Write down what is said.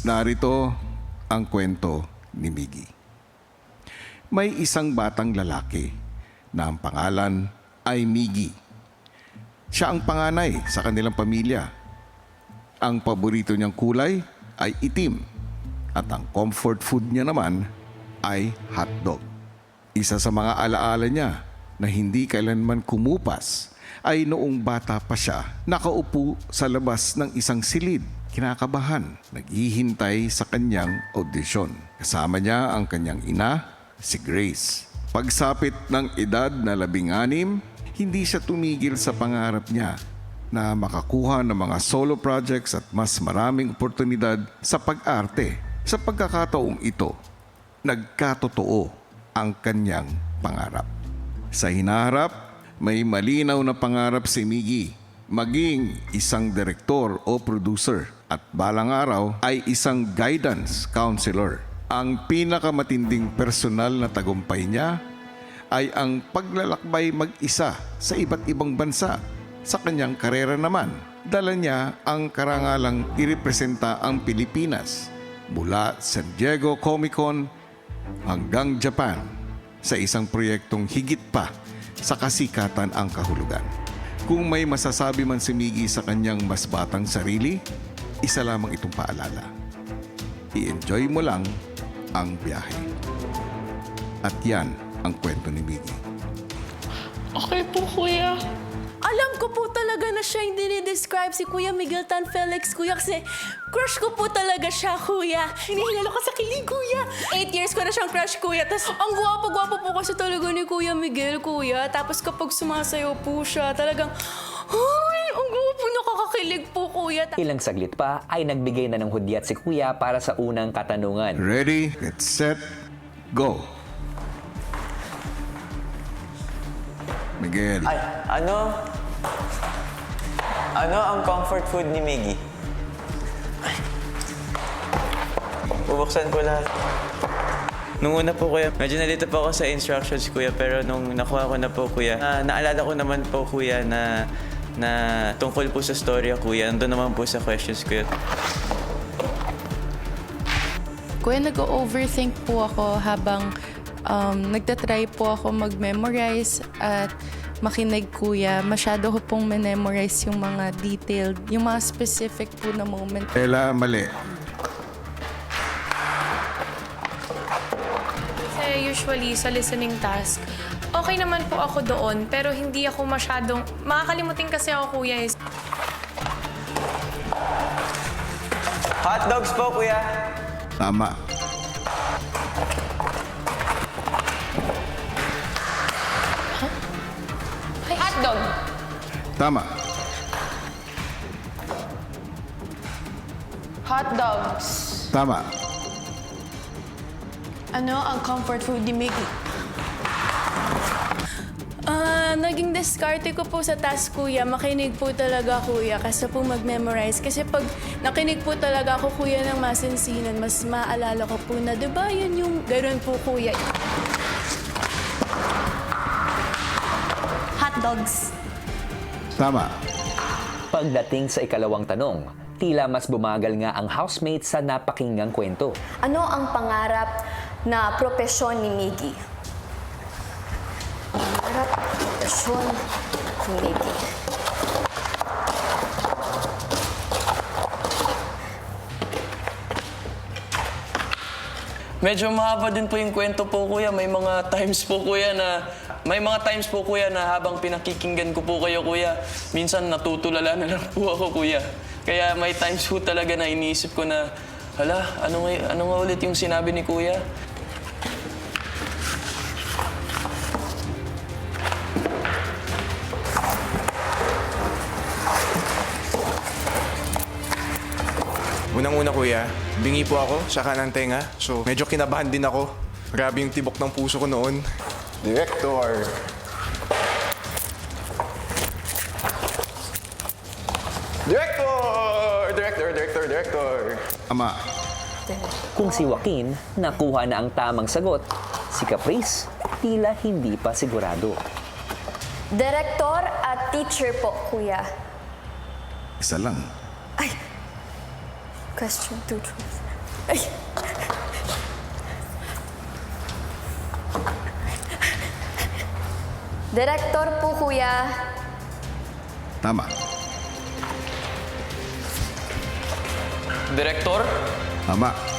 Narito ang kwento ni Miggy. May isang batang lalaki na ang pangalan ay Miggy. Siya ang panganay sa kanilang pamilya. Ang paborito niyang kulay ay itim at ang comfort food niya naman ay hotdog. Isa sa mga alaala niya na hindi kailanman kumupas ay noong bata pa siya, nakaupo sa labas ng isang silid. Kinakabahan, naghihintay sa kanyang audisyon. Kasama niya ang kanyang ina, si Grace. Pagsapit ng edad na 16, hindi siya tumigil sa pangarap niya na makakuha ng mga solo projects at mas maraming oportunidad sa pag-arte. Sa pagkakataong ito, nagkatotoo ang kanyang pangarap. Sa hinaharap, may malinaw na pangarap si Miggy, maging isang direktor o producer at balang araw ay isang guidance counselor. Ang pinakamatinding personal na tagumpay niya ay ang paglalakbay mag-isa sa iba't ibang bansa. Sa kanyang karera naman, dala niya ang karangalang irepresenta ang Pilipinas mula San Diego Comic Con hanggang Japan sa isang proyektong higit pa sa kasikatan ang kahulugan. Kung may masasabi man si Miggy sa kanyang mas batang sarili, isa lamang itong paalala. I-enjoy mo lang ang biyahe. At yan ang kwento ni Miggy. Okay po, kuya. Alam ko po talaga na siya yung dinidescribe si Kuya Miguel Tan Felix, kuya, kasi crush ko po talaga siya, kuya. Hinihilala ko sa kilig, kuya. 8 years ko na siyang crush, kuya. Tapos ang gwapo-gwapo po kasi talaga ni Kuya Miguel, kuya. Tapos kapag sumasayaw po siya, talagang, ay, ang gwapo, nakakakilig po, kuya. Ilang saglit pa ay nagbigay na ng hudyat si Kuya para sa unang katanungan. Ready, get set, go! Miguel. Ay, ano ang comfort food ni Miggy? Bubuksan ko lahat. Nung una po, kuya, medyo nalito po ako sa instructions, kuya, pero nung nakuha ko na po, kuya, naalala ko naman po, kuya, na tungkol po sa storya, kuya. Nandun naman po sa questions, kuya. Kuya, nag-overthink po ako habang nagtatry po ako mag-memorize at makinig, kuya. Masyado ko pong memorize yung mga detailed, yung mga specific po na moment. Ella, mali. Kasi usually sa listening task, okay naman po ako doon, pero hindi ako masyadong... Makakalimutin kasi ako, kuya. Hot dogs po, kuya. Tama. Hotdog. Tama. Hot dogs. Tama. Ano ang comfort food ni Miggy? Naging diskarte ko po sa task, kuya. Makinig po talaga, kuya, kasi po mag-memorize. Kasi pag nakinig po talaga ako, kuya, ng masinsinan, mas maalala ko po na, diba, yun yung gano'n po, kuya. Hot dogs. Tama. Pagdating sa ikalawang tanong, tila mas bumagal nga ang housemate sa napakinggang kwento. Ano ang pangarap na propesyon ni Miggy? Pangarap na propesyon ni Miggy. Medyo mahaba din po yung kwento po, kuya. May mga times po, kuya, na habang pinakikinggan ko po kayo, kuya, minsan natutulala na lang po ako, kuya. Kaya may times po talaga na iniisip ko na, hala, ano nga ulit yung sinabi ni kuya? Unang-una, kuya, bingi po ako sa kanang tenga. So, medyo kinabahan din ako. Grabe yung tibok ng puso ko noon. Director! Director! Tama. Kung si Joaquin nakuha na ang tamang sagot, si Caprice tila hindi pa sigurado. Direktor at teacher po, kuya. Isa lang. Question 2 truth. Direktor po, kuya. Tama. Direktor? Tama.